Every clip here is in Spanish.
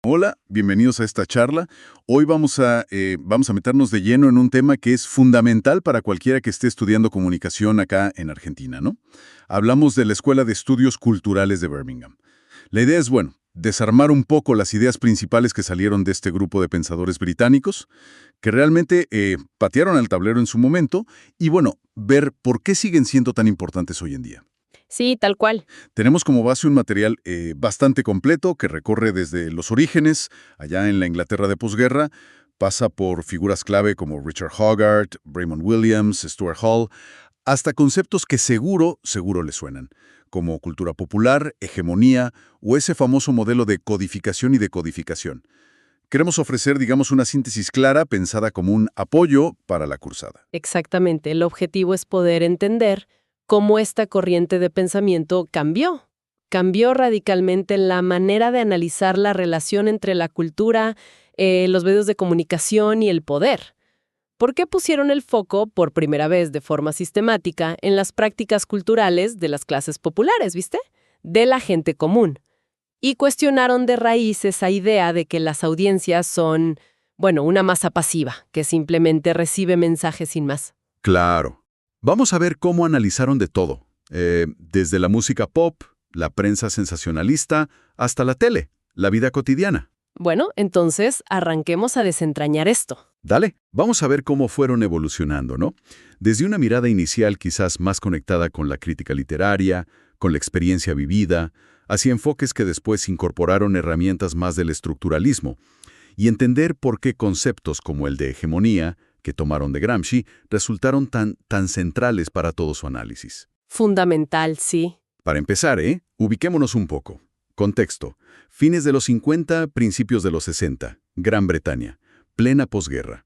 Hola, bienvenidos a esta charla. Hoy vamos a meternos de lleno en un tema que es fundamental para cualquiera que esté estudiando comunicación acá en Argentina, ¿no? Hablamos de la Escuela de Estudios Culturales de Birmingham. La idea es, bueno, desarmar un poco las ideas principales que salieron de este grupo de pensadores británicos, que realmente patearon al tablero en su momento, y bueno, ver por qué siguen siendo tan importantes hoy en día. Sí, tal cual. Tenemos como base un material bastante completo que recorre desde los orígenes, allá en la Inglaterra de posguerra, pasa por figuras clave como Richard Hogarth, Raymond Williams, Stuart Hall, hasta conceptos que seguro le suenan, como cultura popular, hegemonía o ese famoso modelo de codificación y decodificación. Queremos ofrecer, digamos, una síntesis clara pensada como un apoyo para la cursada. Exactamente. El objetivo es poder entender cómo esta corriente de pensamiento cambió. Cambió radicalmente la manera de analizar la relación entre la cultura, los medios de comunicación y el poder. ¿Por qué pusieron el foco, por primera vez de forma sistemática, en las prácticas culturales de las clases populares, ¿viste? De la gente común. Y cuestionaron de raíz esa idea de que las audiencias son, bueno, una masa pasiva, que simplemente recibe mensajes sin más. Claro. Vamos a ver cómo analizaron de todo, desde la música pop, la prensa sensacionalista, hasta la tele, la vida cotidiana. Bueno, entonces arranquemos a desentrañar esto. Dale, vamos a ver cómo fueron evolucionando, ¿no? Desde una mirada inicial quizás más conectada con la crítica literaria, con la experiencia vivida, hacia enfoques que después incorporaron herramientas más del estructuralismo, y entender por qué conceptos como el de hegemonía, que tomaron de Gramsci, resultaron tan centrales para todo su análisis. Fundamental, sí. Para empezar, ubiquémonos un poco. Contexto. Fines de los 50, principios de los 60. Gran Bretaña. Plena posguerra.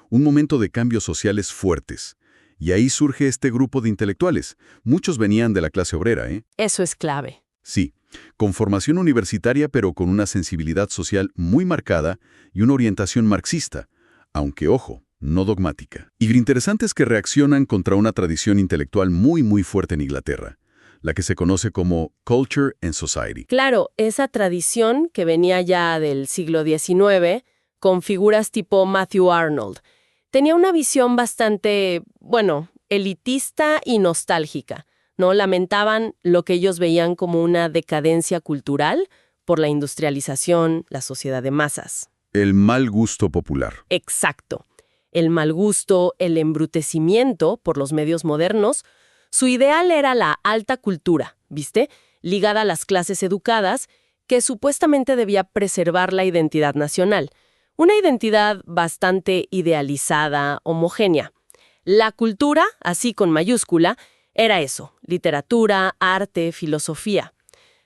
Un momento de cambios sociales fuertes. Y ahí surge este grupo de intelectuales. Muchos venían de la clase obrera, ¿eh? Eso es clave. Sí, con formación universitaria pero con una sensibilidad social muy marcada y una orientación marxista, aunque, ojo, no dogmática. Y lo interesante es que reaccionan contra una tradición intelectual muy fuerte en Inglaterra, la que se conoce como Culture and Society. Claro, esa tradición que venía ya del siglo XIX, con figuras tipo Matthew Arnold, tenía una visión bastante, bueno, elitista y nostálgica, ¿no? Lamentaban lo que ellos veían como una decadencia cultural por la industrialización, la sociedad de masas. El mal gusto popular. Exacto. El mal gusto, el embrutecimiento por los medios modernos. Su ideal era la alta cultura, ¿viste? Ligada a las clases educadas, que supuestamente debía preservar la identidad nacional. Una identidad bastante idealizada, homogénea. La cultura, así con mayúscula, era eso: literatura, arte, filosofía.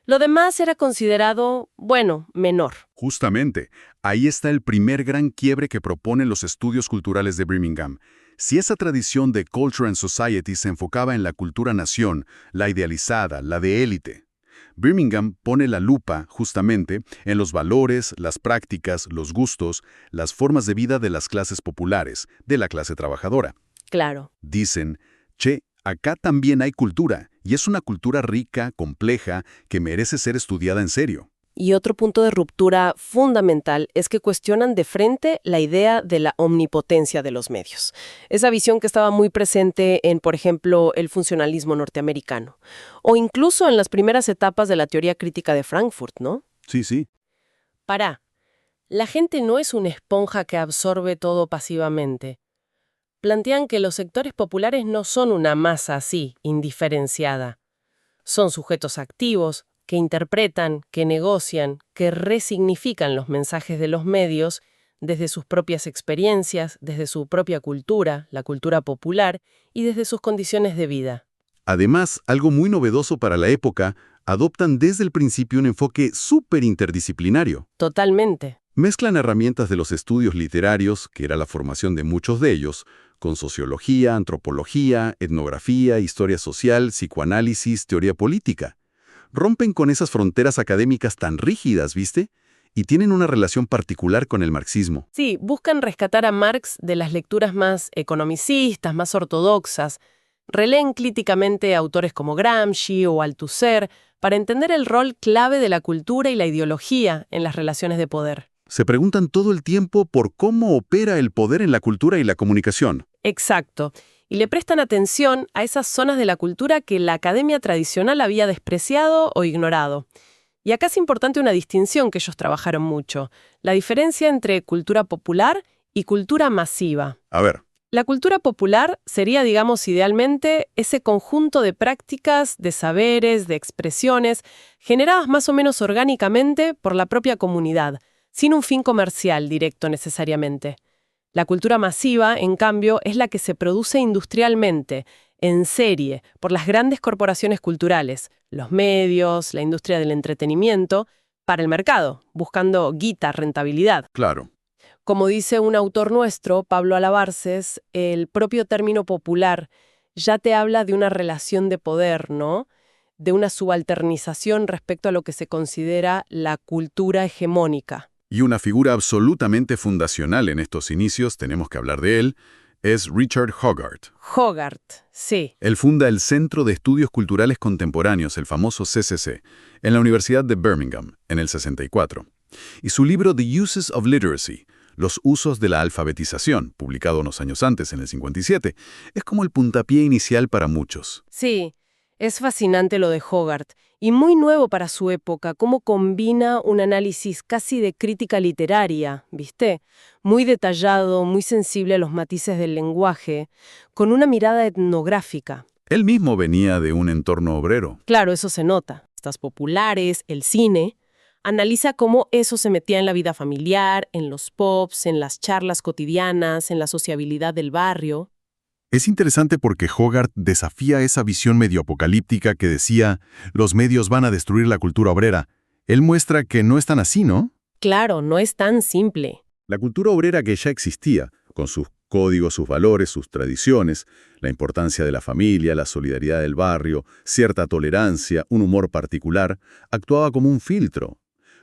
Lo demás era considerado, bueno, menor. Justamente, ahí está el primer gran quiebre que proponen los estudios culturales de Birmingham. Si esa tradición de Culture and Society se enfocaba en la cultura-nación, la idealizada, la de élite, Birmingham pone la lupa, justamente, en los valores, las prácticas, los gustos, las formas de vida de las clases populares, de la clase trabajadora. Claro. Dicen, che, acá también hay cultura, y es una cultura rica, compleja, que merece ser estudiada en serio. Y otro punto de ruptura fundamental es que cuestionan de frente la idea de la omnipotencia de los medios. Esa visión que estaba muy presente en, por ejemplo, el funcionalismo norteamericano. O incluso en las primeras etapas de la teoría crítica de Frankfurt, ¿no? Sí. La gente no es una esponja que absorbe todo pasivamente. Plantean que los sectores populares no son una masa así, indiferenciada. Son sujetos activos, que interpretan, que negocian, que resignifican los mensajes de los medios desde sus propias experiencias, desde su propia cultura, la cultura popular, y desde sus condiciones de vida. Además, algo muy novedoso para la época, adoptan desde el principio un enfoque súper interdisciplinario. Totalmente. Mezclan herramientas de los estudios literarios, que era la formación de muchos de ellos, con sociología, antropología, etnografía, historia social, psicoanálisis, teoría política. Rompen con esas fronteras académicas tan rígidas, ¿viste? Y tienen una relación particular con el marxismo. Sí, buscan rescatar a Marx de las lecturas más economicistas, más ortodoxas, Releen críticamente a autores como Gramsci o Althusser para entender el rol clave de la cultura y la ideología en las relaciones de poder. Se preguntan todo el tiempo por cómo opera el poder en la cultura y la comunicación. Exacto. Y le prestan atención a esas zonas de la cultura que la academia tradicional había despreciado o ignorado. Y acá es importante una distinción que ellos trabajaron mucho, la diferencia entre cultura popular y cultura masiva. A ver. La cultura popular sería, digamos, idealmente ese conjunto de prácticas, de saberes, de expresiones, generadas más o menos orgánicamente por la propia comunidad, sin un fin comercial directo necesariamente. La cultura masiva, en cambio, es la que se produce industrialmente, en serie, por las grandes corporaciones culturales, los medios, la industria del entretenimiento, para el mercado, buscando guita, rentabilidad. Claro. Como dice un autor nuestro, Pablo Alabarces, el propio término popular ya te habla de una relación de poder, ¿no? De una subalternización respecto a lo que se considera la cultura hegemónica. Y una figura absolutamente fundacional en estos inicios, tenemos que hablar de él, es Richard Hogarth. Hogarth, sí. Él funda el Centro de Estudios Culturales Contemporáneos, el famoso CCC, en la Universidad de Birmingham, en el 64. Y su libro The Uses of Literacy, Los usos de la alfabetización, publicado unos años antes, en el 57, es como el puntapié inicial para muchos. Sí, es fascinante lo de Hogarth, y muy nuevo para su época, cómo combina un análisis casi de crítica literaria, ¿viste? Muy detallado, muy sensible a los matices del lenguaje, con una mirada etnográfica. Él mismo venía de un entorno obrero. Claro, eso se nota. Estas populares, el cine, analiza cómo eso se metía en la vida familiar, en los pops, en las charlas cotidianas, en la sociabilidad del barrio. Es interesante porque Hogarth desafía esa visión medio apocalíptica que decía, los medios van a destruir la cultura obrera. Él muestra que no es tan así, ¿no? Claro, no es tan simple. La cultura obrera que ya existía, con sus códigos, sus valores, sus tradiciones, la importancia de la familia, la solidaridad del barrio, cierta tolerancia, un humor particular, actuaba como un filtro,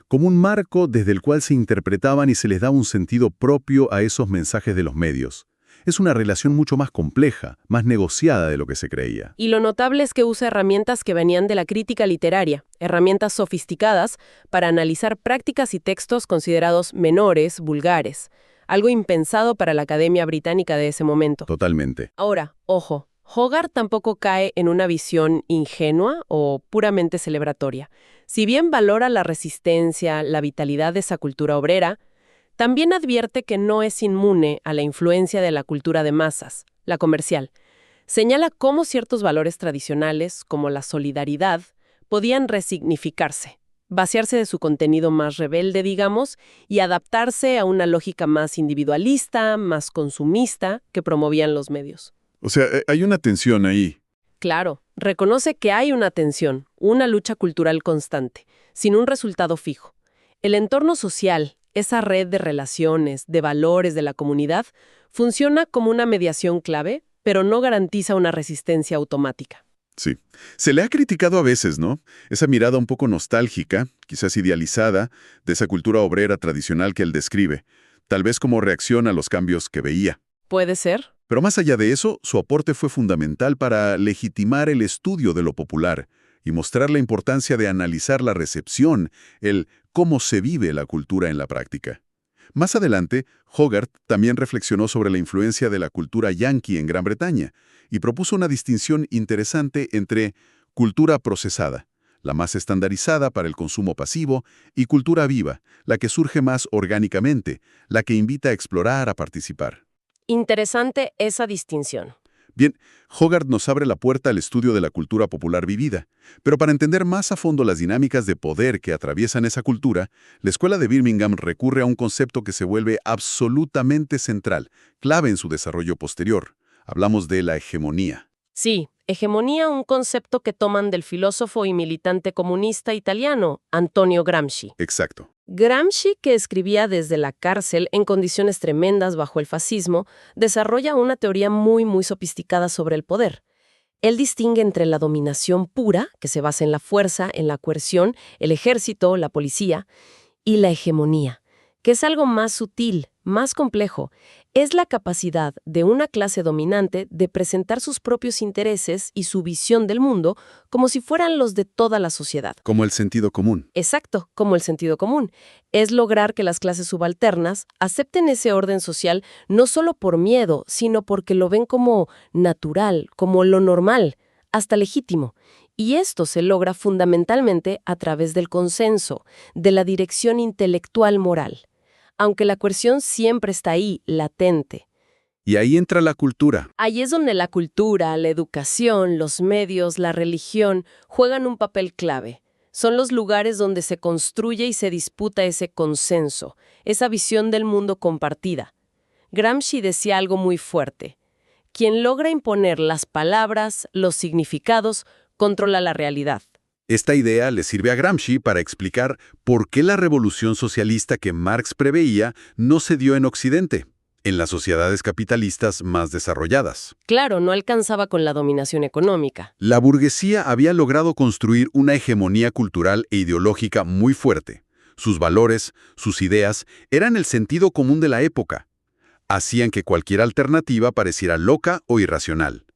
como un marco desde el cual se interpretaban y se les daba un sentido propio a esos mensajes de los medios. Es una relación mucho más compleja, más negociada de lo que se creía. Y lo notable es que usa herramientas que venían de la crítica literaria, herramientas sofisticadas para analizar prácticas y textos considerados menores, vulgares, algo impensado para la Academia Británica de ese momento. Totalmente. Ahora, ojo, Hogarth tampoco cae en una visión ingenua o puramente celebratoria. Si bien valora la resistencia, la vitalidad de esa cultura obrera, también advierte que no es inmune a la influencia de la cultura de masas, la comercial. Señala cómo ciertos valores tradicionales, como la solidaridad, podían resignificarse, vaciarse de su contenido más rebelde, digamos, y adaptarse a una lógica más individualista, más consumista, que promovían los medios. O sea, hay una tensión ahí. Claro, reconoce que hay una tensión, una lucha cultural constante, sin un resultado fijo. El entorno social, esa red de relaciones, de valores de la comunidad, funciona como una mediación clave, pero no garantiza una resistencia automática. Sí. Se le ha criticado a veces, ¿no? Esa mirada un poco nostálgica, quizás idealizada, de esa cultura obrera tradicional que él describe, tal vez como reacción a los cambios que veía. ¿Puede ser? Pero más allá de eso, su aporte fue fundamental para legitimar el estudio de lo popular y mostrar la importancia de analizar la recepción, el cómo se vive la cultura en la práctica. Más adelante, Hogarth también reflexionó sobre la influencia de la cultura yanqui en Gran Bretaña y propuso una distinción interesante entre cultura procesada, la más estandarizada para el consumo pasivo, y cultura viva, la que surge más orgánicamente, la que invita a explorar, a participar. Interesante esa distinción. Bien, Hogarth nos abre la puerta al estudio de la cultura popular vivida, pero para entender más a fondo las dinámicas de poder que atraviesan esa cultura, la Escuela de Birmingham recurre a un concepto que se vuelve absolutamente central, clave en su desarrollo posterior. Hablamos de la hegemonía. Sí, hegemonía, un concepto que toman del filósofo y militante comunista italiano Antonio Gramsci. Exacto. Gramsci, que escribía desde la cárcel en condiciones tremendas bajo el fascismo, desarrolla una teoría muy sofisticada sobre el poder. Él distingue entre la dominación pura, que se basa en la fuerza, en la coerción, el ejército, la policía, y la hegemonía, que es algo más sutil, Más complejo, es la capacidad de una clase dominante de presentar sus propios intereses y su visión del mundo como si fueran los de toda la sociedad. Como el sentido común. Exacto, como el sentido común. Es lograr que las clases subalternas acepten ese orden social no solo por miedo, sino porque lo ven como natural, como lo normal, hasta legítimo. Y esto se logra fundamentalmente a través del consenso, de la dirección intelectual moral. Aunque la coerción siempre está ahí, latente. Y ahí entra la cultura. Ahí es donde la cultura, la educación, los medios, la religión juegan un papel clave. Son los lugares donde se construye y se disputa ese consenso, esa visión del mundo compartida. Gramsci decía algo muy fuerte. Quien logra imponer las palabras, los significados, controla la realidad. Esta idea le sirve a Gramsci para explicar por qué la revolución socialista que Marx preveía no se dio en Occidente, en las sociedades capitalistas más desarrolladas. Claro, no alcanzaba con la dominación económica. La burguesía había logrado construir una hegemonía cultural e ideológica muy fuerte. Sus valores, sus ideas, eran el sentido común de la época. Hacían que cualquier alternativa pareciera loca o irracional.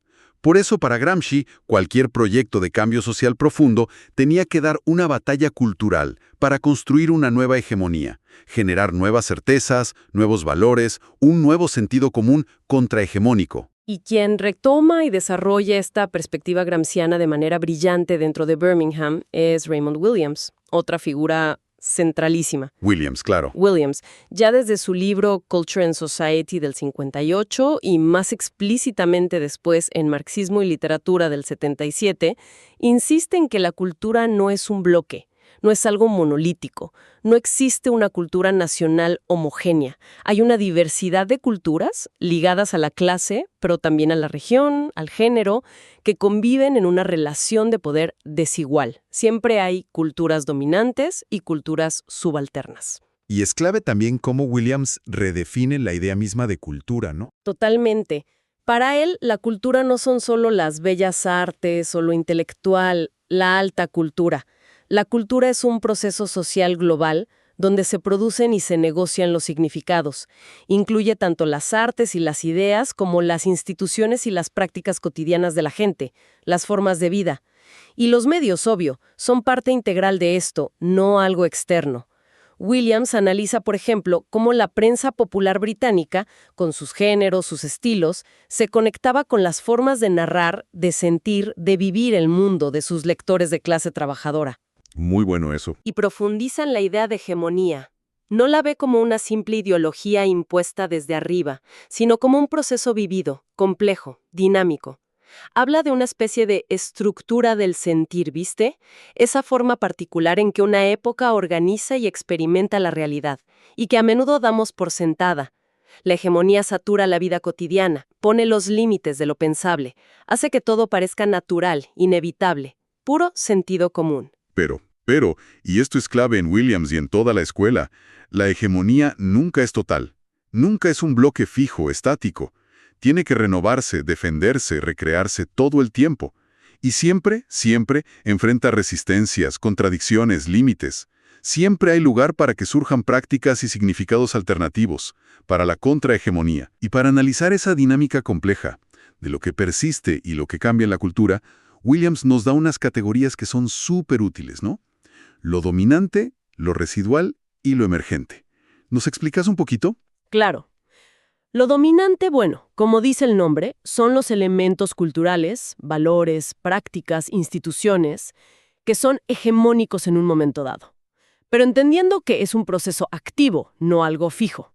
Por eso, para Gramsci, cualquier proyecto de cambio social profundo tenía que dar una batalla cultural para construir una nueva hegemonía, generar nuevas certezas, nuevos valores, un nuevo sentido común contrahegemónico. Y quien retoma y desarrolla esta perspectiva gramsciana de manera brillante dentro de Birmingham es Raymond Williams, otra figura centralísima. Williams, claro. Williams, ya desde su libro Culture and Society del 58 y más explícitamente después en Marxismo y Literatura del 77, insiste en que la cultura no es un bloque, no es algo monolítico, no existe una cultura nacional homogénea. Hay una diversidad de culturas ligadas a la clase, pero también a la región, al género, que conviven en una relación de poder desigual. Siempre hay culturas dominantes y culturas subalternas. Y es clave también cómo Williams redefine la idea misma de cultura, ¿no? Totalmente. Para él, la cultura no son solo las bellas artes o lo intelectual, la alta cultura. La cultura es un proceso social global donde se producen y se negocian los significados. Incluye tanto las artes y las ideas como las instituciones y las prácticas cotidianas de la gente, las formas de vida. Y los medios, obvio, son parte integral de esto, no algo externo. Williams analiza, por ejemplo, cómo la prensa popular británica, con sus géneros, sus estilos, se conectaba con las formas de narrar, de sentir, de vivir el mundo de sus lectores de clase trabajadora. Muy bueno eso. Y profundiza en la idea de hegemonía. No la ve como una simple ideología impuesta desde arriba, sino como un proceso vivido, complejo, dinámico. Habla de una especie de estructura del sentir, ¿viste? Esa forma particular en que una época organiza y experimenta la realidad, y que a menudo damos por sentada. La hegemonía satura la vida cotidiana, pone los límites de lo pensable, hace que todo parezca natural, inevitable, puro sentido común. Pero, y esto es clave en Williams y en toda la escuela, la hegemonía nunca es total. Nunca es un bloque fijo, estático. Tiene que renovarse, defenderse, recrearse todo el tiempo. Y siempre enfrenta resistencias, contradicciones, límites. Siempre hay lugar para que surjan prácticas y significados alternativos, para la contrahegemonía. Y para analizar esa dinámica compleja, de lo que persiste y lo que cambia en la cultura, Williams nos da unas categorías que son súper útiles, ¿no? Lo dominante, lo residual y lo emergente. ¿Nos explicas un poquito? Claro. Lo dominante, bueno, como dice el nombre, son los elementos culturales, valores, prácticas, instituciones, que son hegemónicos en un momento dado. Pero entendiendo que es un proceso activo, no algo fijo.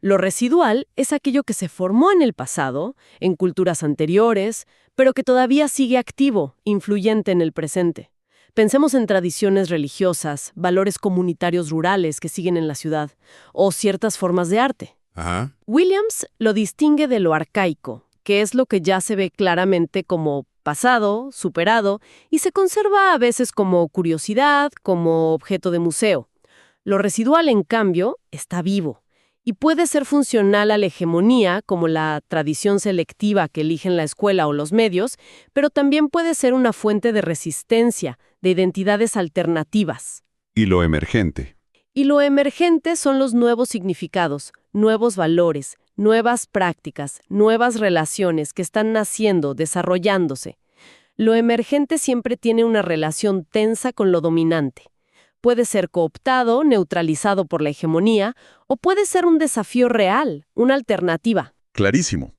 Lo residual es aquello que se formó en el pasado, en culturas anteriores, pero que todavía sigue activo, influyente en el presente. Pensemos en tradiciones religiosas, valores comunitarios rurales que siguen en la ciudad, o ciertas formas de arte. Ajá. Williams lo distingue de lo arcaico, que es lo que ya se ve claramente como pasado, superado, y se conserva a veces como curiosidad, como objeto de museo. Lo residual, en cambio, está vivo. Y puede ser funcional a la hegemonía, como la tradición selectiva que eligen la escuela o los medios, pero también puede ser una fuente de resistencia, de identidades alternativas. Y lo emergente. Y lo emergente son los nuevos significados, nuevos valores, nuevas prácticas, nuevas relaciones que están naciendo, desarrollándose. Lo emergente siempre tiene una relación tensa con lo dominante. Puede ser cooptado, neutralizado por la hegemonía, o puede ser un desafío real, una alternativa. Clarísimo.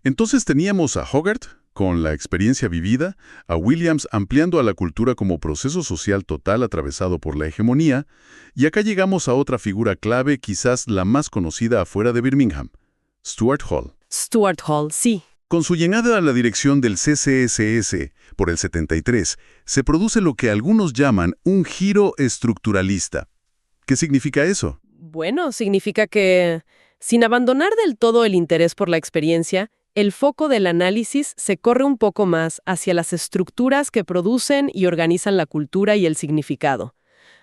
Entonces teníamos a Hogarth, con la experiencia vivida, a Williams ampliando a la cultura como proceso social total atravesado por la hegemonía, y acá llegamos a otra figura clave, quizás la más conocida afuera de Birmingham, Stuart Hall. Stuart Hall, sí. Con su llegada a la dirección del CCSS por el 73, se produce lo que algunos llaman un giro estructuralista. ¿Qué significa eso? Bueno, significa que, sin abandonar del todo el interés por la experiencia, el foco del análisis se corre un poco más hacia las estructuras que producen y organizan la cultura y el significado.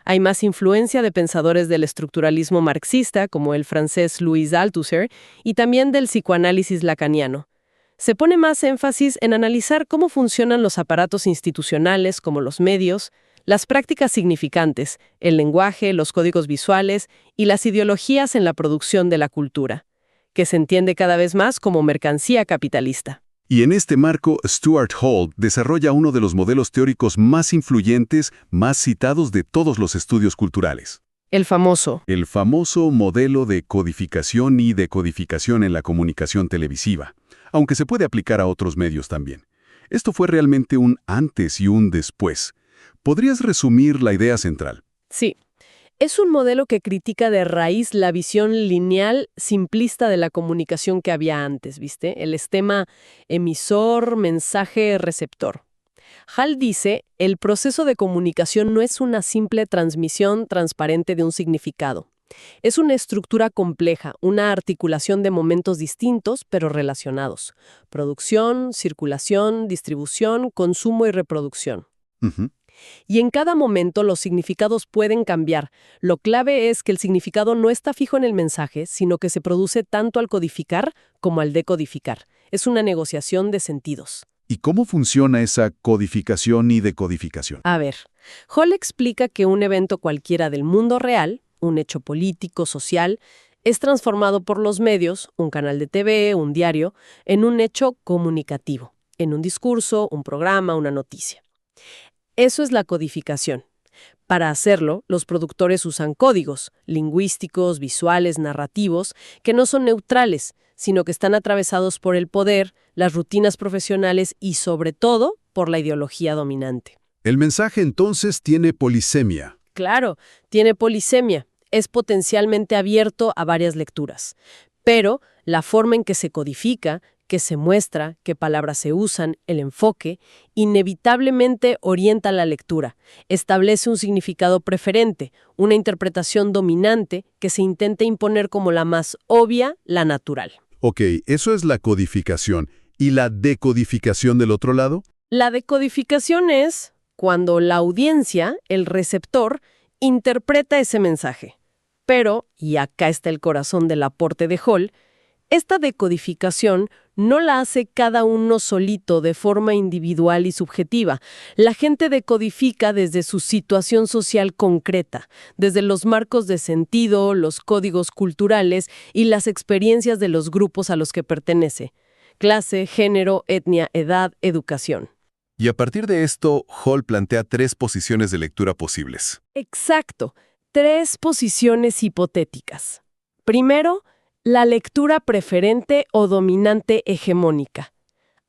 Hay más influencia de pensadores del estructuralismo marxista, como el francés Louis Althusser, y también del psicoanálisis lacaniano. Se pone más énfasis en analizar cómo funcionan los aparatos institucionales, como los medios, las prácticas significantes, el lenguaje, los códigos visuales y las ideologías en la producción de la cultura, que se entiende cada vez más como mercancía capitalista. Y en este marco, Stuart Hall desarrolla uno de los modelos teóricos más influyentes, más citados de todos los estudios culturales. El famoso Modelo de codificación y decodificación en la comunicación televisiva, aunque se puede aplicar a otros medios también. Esto fue realmente un antes y un después. ¿Podrías resumir la idea central? Sí. Es un modelo que critica de raíz la visión lineal, simplista de la comunicación que había antes, ¿viste? El esquema emisor, mensaje, receptor. Hall dice, el proceso de comunicación no es una simple transmisión transparente de un significado. Es una estructura compleja, una articulación de momentos distintos pero relacionados. Producción, circulación, distribución, consumo y reproducción. Y en cada momento los significados pueden cambiar. Lo clave es que el significado no está fijo en el mensaje, sino que se produce tanto al codificar como al decodificar. Es una negociación de sentidos. ¿Y cómo funciona esa codificación y decodificación? A ver, Hall explica que un evento cualquiera del mundo real, un hecho político, social, es transformado por los medios, un canal de TV, un diario, en un hecho comunicativo, en un discurso, un programa, una noticia. Eso es la codificación. Para hacerlo, los productores usan códigos lingüísticos, visuales, narrativos, que no son neutrales, sino que están atravesados por el poder, las rutinas profesionales y, sobre todo, por la ideología dominante. El mensaje entonces tiene polisemia. Claro, tiene polisemia. Es potencialmente abierto a varias lecturas. Pero la forma en que se codifica, que se muestra, qué palabras se usan, el enfoque, inevitablemente orienta la lectura, establece un significado preferente, una interpretación dominante que se intenta imponer como la más obvia, la natural. Ok, eso es la codificación. ¿Y la decodificación del otro lado? La decodificación es cuando la audiencia, el receptor, interpreta ese mensaje. Pero, y acá está el corazón del aporte de Hall, esta decodificación no la hace cada uno solito de forma individual y subjetiva. La gente decodifica desde su situación social concreta, desde los marcos de sentido, los códigos culturales y las experiencias de los grupos a los que pertenece. Clase, género, etnia, edad, educación. Y a partir de esto, Hall plantea 3 posiciones de lectura posibles. Exacto. 3 posiciones hipotéticas. Primero, la lectura preferente o dominante hegemónica.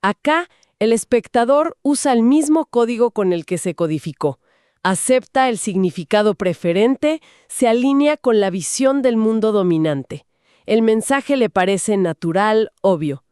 Acá, el espectador usa el mismo código con el que se codificó. Acepta el significado preferente, se alinea con la visión del mundo dominante. El mensaje le parece natural, obvio.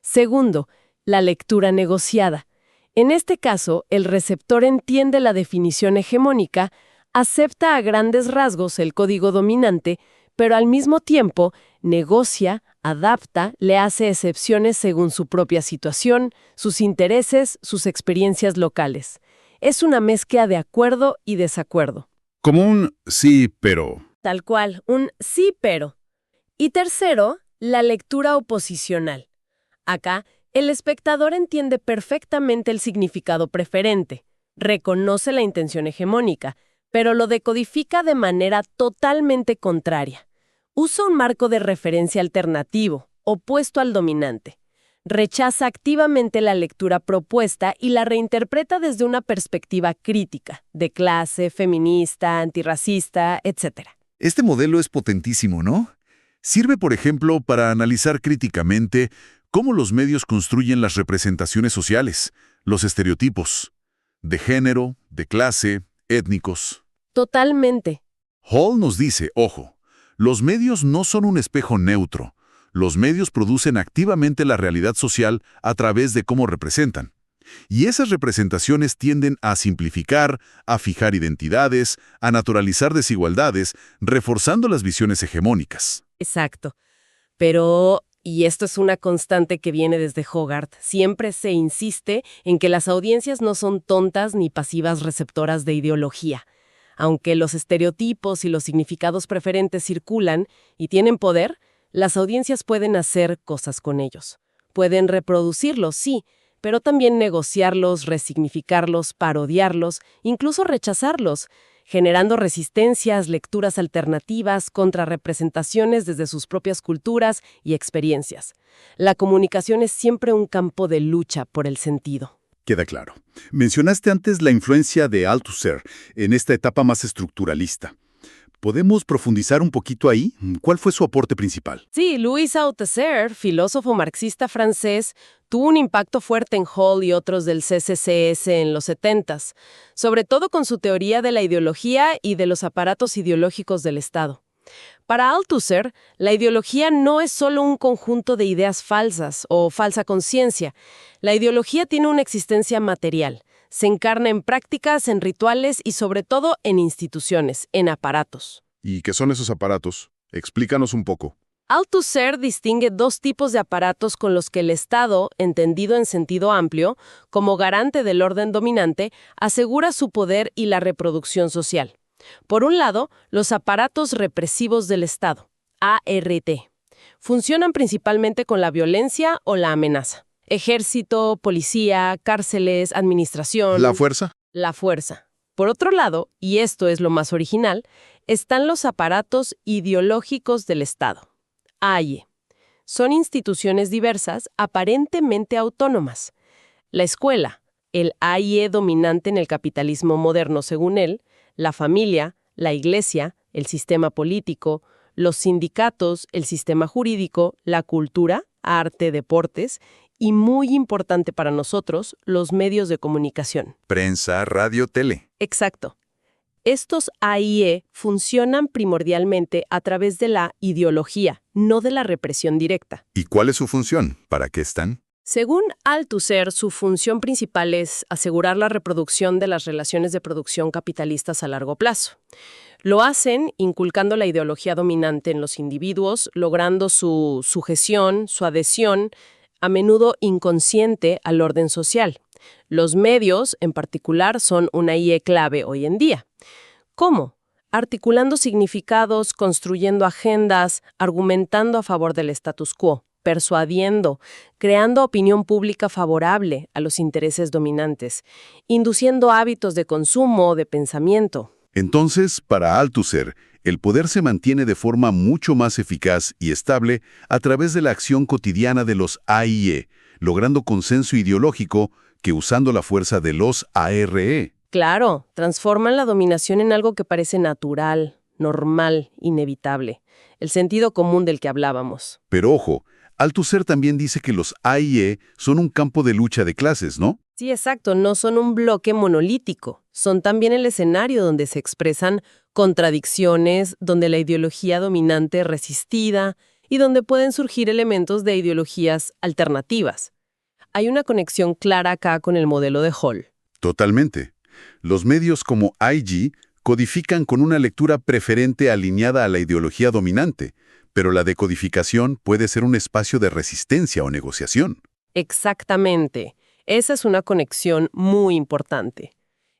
Segundo, la lectura negociada. En este caso, el receptor entiende la definición hegemónica, acepta a grandes rasgos el código dominante, pero al mismo tiempo negocia, adapta, le hace excepciones según su propia situación, sus intereses, sus experiencias locales. Es una mezcla de acuerdo y desacuerdo. Como un sí, pero. Tal cual, un sí, pero. Y tercero, la lectura oposicional. Acá, el espectador entiende perfectamente el significado preferente, reconoce la intención hegemónica, pero lo decodifica de manera totalmente contraria. Usa un marco de referencia alternativo, opuesto al dominante. Rechaza activamente la lectura propuesta y la reinterpreta desde una perspectiva crítica, de clase, feminista, antirracista, etc. Este modelo es potentísimo, ¿no? Sirve, por ejemplo, para analizar críticamente cómo los medios construyen las representaciones sociales, los estereotipos, de género, de clase, étnicos. Totalmente. Hall nos dice, ojo, los medios no son un espejo neutro. Los medios producen activamente la realidad social a través de cómo representan. Y esas representaciones tienden a simplificar, a fijar identidades, a naturalizar desigualdades, reforzando las visiones hegemónicas. Exacto. Pero, y esto es una constante que viene desde Hogarth, siempre se insiste en que las audiencias no son tontas ni pasivas receptoras de ideología. Aunque los estereotipos y los significados preferentes circulan y tienen poder, las audiencias pueden hacer cosas con ellos. Pueden reproducirlos, sí, pero también negociarlos, resignificarlos, parodiarlos, incluso rechazarlos, generando resistencias, lecturas alternativas, contrarrepresentaciones desde sus propias culturas y experiencias. La comunicación es siempre un campo de lucha por el sentido. Queda claro. Mencionaste antes la influencia de Althusser en esta etapa más estructuralista. ¿Podemos profundizar un poquito ahí? ¿Cuál fue su aporte principal? Sí, Louis Althusser, filósofo marxista francés, tuvo un impacto fuerte en Hall y otros del CCCS en los 70s, sobre todo con su teoría de la ideología y de los aparatos ideológicos del Estado. Para Althusser, la ideología no es solo un conjunto de ideas falsas o falsa conciencia. La ideología tiene una existencia material. Se encarna en prácticas, en rituales y sobre todo en instituciones, en aparatos. ¿Y qué son esos aparatos? Explícanos un poco. Althusser distingue dos tipos de aparatos con los que el Estado, entendido en sentido amplio, como garante del orden dominante, asegura su poder y la reproducción social. Por un lado, los aparatos represivos del Estado, ART, funcionan principalmente con la violencia o la amenaza. Ejército, policía, cárceles, administración. ¿La fuerza? La fuerza. Por otro lado, y esto es lo más original, están los aparatos ideológicos del Estado, AIE. Son instituciones diversas, aparentemente autónomas. La escuela, el AIE dominante en el capitalismo moderno según él, la familia, la iglesia, el sistema político, los sindicatos, el sistema jurídico, la cultura, arte, deportes, y muy importante para nosotros, los medios de comunicación. Prensa, radio, tele. Exacto. Estos AIE funcionan primordialmente a través de la ideología, no de la represión directa. ¿Y cuál es su función? ¿Para qué están? Según Althusser, su función principal es asegurar la reproducción de las relaciones de producción capitalistas a largo plazo. Lo hacen inculcando la ideología dominante en los individuos, logrando su sujeción, su adhesión, a menudo inconsciente al orden social. Los medios, en particular, son una IE clave hoy en día. ¿Cómo? Articulando significados, construyendo agendas, argumentando a favor del status quo, persuadiendo, creando opinión pública favorable a los intereses dominantes, induciendo hábitos de consumo, de pensamiento. Entonces, para Althusser, el poder se mantiene de forma mucho más eficaz y estable a través de la acción cotidiana de los AIE, logrando consenso ideológico que usando la fuerza de los ARE. Claro, transforman la dominación en algo que parece natural, normal, inevitable, el sentido común del que hablábamos. Pero ojo, Althusser también dice que los AIE son un campo de lucha de clases, ¿no? Sí, exacto, no son un bloque monolítico, son también el escenario donde se expresan contradicciones, donde la ideología dominante es resistida y donde pueden surgir elementos de ideologías alternativas. Hay una conexión clara acá con el modelo de Hall. Totalmente. Los medios como IG codifican con una lectura preferente alineada a la ideología dominante, pero la decodificación puede ser un espacio de resistencia o negociación. Exactamente. Esa es una conexión muy importante.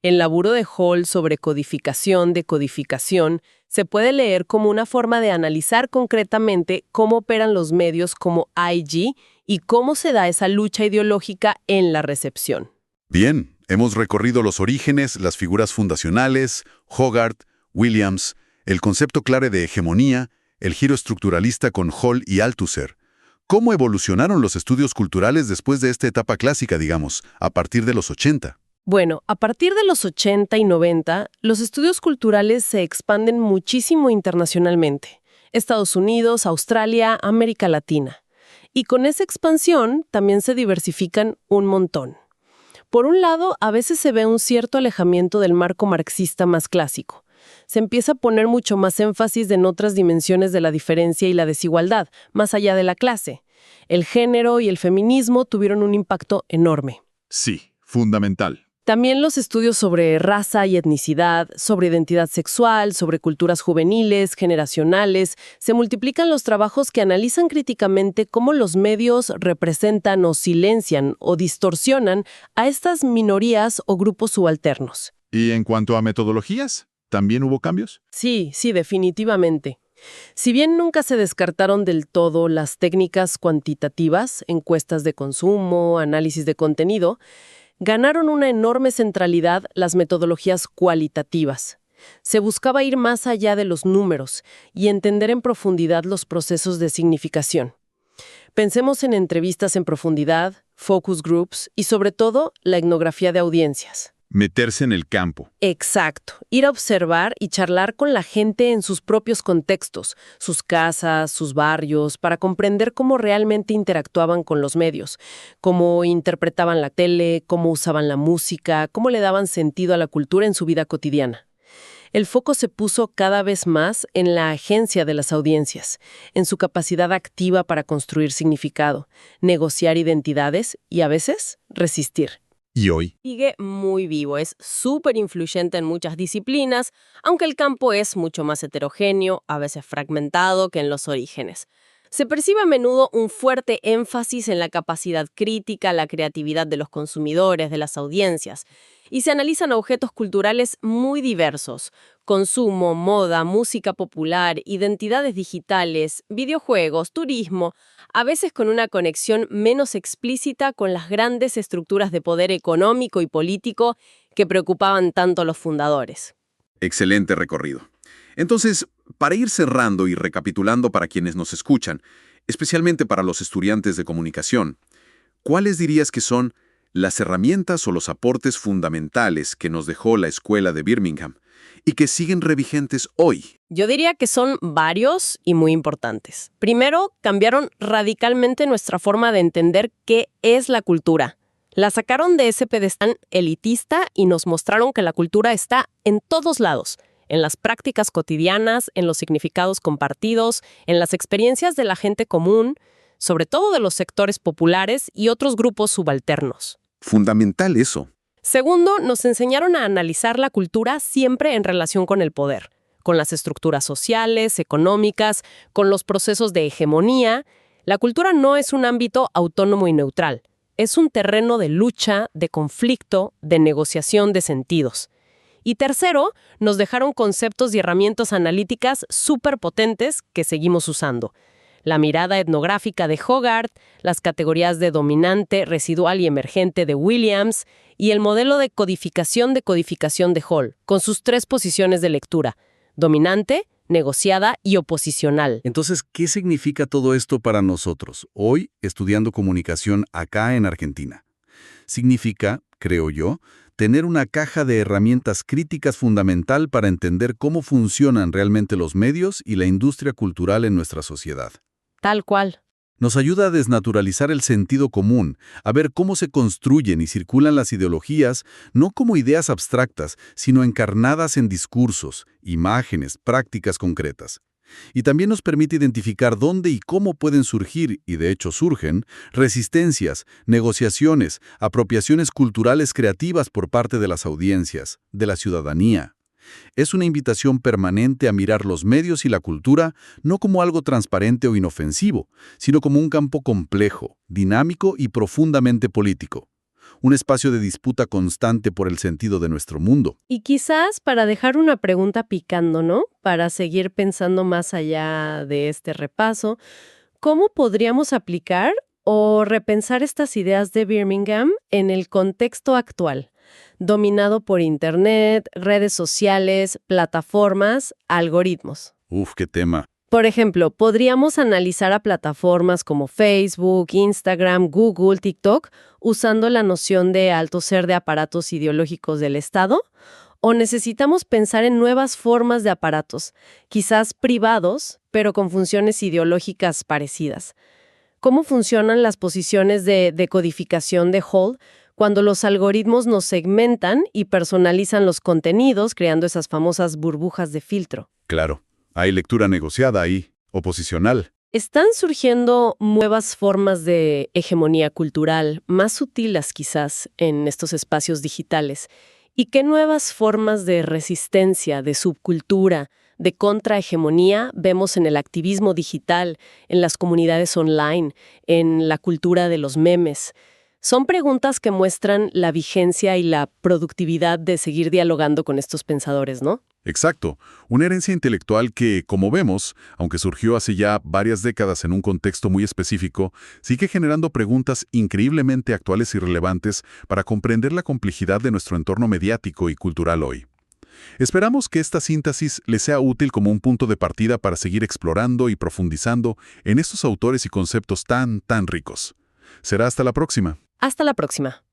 El laburo de Hall sobre codificación, decodificación, se puede leer como una forma de analizar concretamente cómo operan los medios como IG y cómo se da esa lucha ideológica en la recepción. Bien, Hemos recorrido los orígenes, las figuras fundacionales, Hogarth, Williams, el concepto clave de hegemonía, el giro estructuralista con Hall y Althusser. ¿Cómo evolucionaron los estudios culturales después de esta etapa clásica, digamos, a partir de los 80? Bueno, a partir de los 80 y 90, los estudios culturales se expanden muchísimo internacionalmente. Estados Unidos, Australia, América Latina. Y con esa expansión también se diversifican un montón. Por un lado, a veces se ve un cierto alejamiento del marco marxista más clásico. Se empieza a poner mucho más énfasis en otras dimensiones de la diferencia y la desigualdad, más allá de la clase. El género y el feminismo tuvieron un impacto enorme. Sí, fundamental. También los estudios sobre raza y etnicidad, sobre identidad sexual, sobre culturas juveniles, generacionales, se multiplican los trabajos que analizan críticamente cómo los medios representan o silencian o distorsionan a estas minorías o grupos subalternos. ¿Y en cuanto a metodologías? ¿También hubo cambios? Sí, definitivamente. Si bien nunca se descartaron del todo las técnicas cuantitativas, encuestas de consumo, análisis de contenido, ganaron una enorme centralidad las metodologías cualitativas. Se buscaba ir más allá de los números y entender en profundidad los procesos de significación. Pensemos en entrevistas en profundidad, focus groups y sobre todo la etnografía de audiencias. Meterse en el campo. Exacto. Ir a observar y charlar con la gente en sus propios contextos, sus casas, sus barrios, para comprender cómo realmente interactuaban con los medios, cómo interpretaban la tele, cómo usaban la música, cómo le daban sentido a la cultura en su vida cotidiana. El foco se puso cada vez más en la agencia de las audiencias, en su capacidad activa para construir significado, negociar identidades y, a veces, resistir. ¿Y hoy? Sigue muy vivo, es súper influyente en muchas disciplinas, aunque el campo es mucho más heterogéneo, a veces fragmentado que en los orígenes. Se percibe a menudo un fuerte énfasis en la capacidad crítica, la creatividad de los consumidores, de las audiencias, y se analizan objetos culturales muy diversos: consumo, moda, música popular, identidades digitales, videojuegos, turismo, a veces con una conexión menos explícita con las grandes estructuras de poder económico y político que preocupaban tanto a los fundadores. Excelente recorrido. Entonces, para ir cerrando y recapitulando para quienes nos escuchan, especialmente para los estudiantes de comunicación, ¿cuáles dirías que son las herramientas o los aportes fundamentales que nos dejó la Escuela de Birmingham y que siguen revigentes hoy? Yo diría que son varios y muy importantes. Primero, cambiaron radicalmente nuestra forma de entender qué es la cultura. La sacaron de ese pedestal elitista y nos mostraron que la cultura está en todos lados, en las prácticas cotidianas, en los significados compartidos, en las experiencias de la gente común, sobre todo de los sectores populares y otros grupos subalternos. Fundamental eso. Segundo, nos enseñaron a analizar la cultura siempre en relación con el poder, con las estructuras sociales, económicas, con los procesos de hegemonía. La cultura no es un ámbito autónomo y neutral. Es un terreno de lucha, de conflicto, de negociación de sentidos. Y tercero, nos dejaron conceptos y herramientas analíticas súper potentes que seguimos usando. La mirada etnográfica de Hogarth, las categorías de dominante, residual y emergente de Williams, y el modelo de codificación de Hall, con sus 3 posiciones de lectura: dominante, negociada y oposicional. Entonces, ¿qué significa todo esto para nosotros, hoy estudiando comunicación acá en Argentina? Significa, creo yo, tener una caja de herramientas críticas fundamental para entender cómo funcionan realmente los medios y la industria cultural en nuestra sociedad. Tal cual. Nos ayuda a desnaturalizar el sentido común, a ver cómo se construyen y circulan las ideologías, no como ideas abstractas, sino encarnadas en discursos, imágenes, prácticas concretas. Y también nos permite identificar dónde y cómo pueden surgir, y de hecho surgen, resistencias, negociaciones, apropiaciones culturales creativas por parte de las audiencias, de la ciudadanía. Es una invitación permanente a mirar los medios y la cultura no como algo transparente o inofensivo, sino como un campo complejo, dinámico y profundamente político. Un espacio de disputa constante por el sentido de nuestro mundo. Y quizás para dejar una pregunta picando, ¿no? Para seguir pensando más allá de este repaso, ¿cómo podríamos aplicar o repensar estas ideas de Birmingham en el contexto actual? dominado por Internet, redes sociales, plataformas, algoritmos. Uf, qué tema. Por ejemplo, podríamos analizar a plataformas como Facebook, Instagram, Google, TikTok, usando la noción de alto ser de aparatos ideológicos del Estado, o necesitamos pensar en nuevas formas de aparatos, quizás privados, pero con funciones ideológicas parecidas. ¿Cómo funcionan las posiciones de decodificación de Hall cuando los algoritmos nos segmentan y personalizan los contenidos, creando esas famosas burbujas de filtro? Claro, hay lectura negociada ahí, oposicional. Están surgiendo nuevas formas de hegemonía cultural, más sutiles quizás, en estos espacios digitales. ¿Y qué nuevas formas de resistencia, de subcultura, de contrahegemonía vemos en el activismo digital, en las comunidades online, en la cultura de los memes? Son preguntas que muestran la vigencia y la productividad de seguir dialogando con estos pensadores, ¿no? Exacto, una herencia intelectual que, como vemos, aunque surgió hace ya varias décadas en un contexto muy específico, sigue generando preguntas increíblemente actuales y relevantes para comprender la complejidad de nuestro entorno mediático y cultural hoy. Esperamos que esta síntesis les sea útil como un punto de partida para seguir explorando y profundizando en estos autores y conceptos tan ricos. Será hasta la próxima. Hasta la próxima.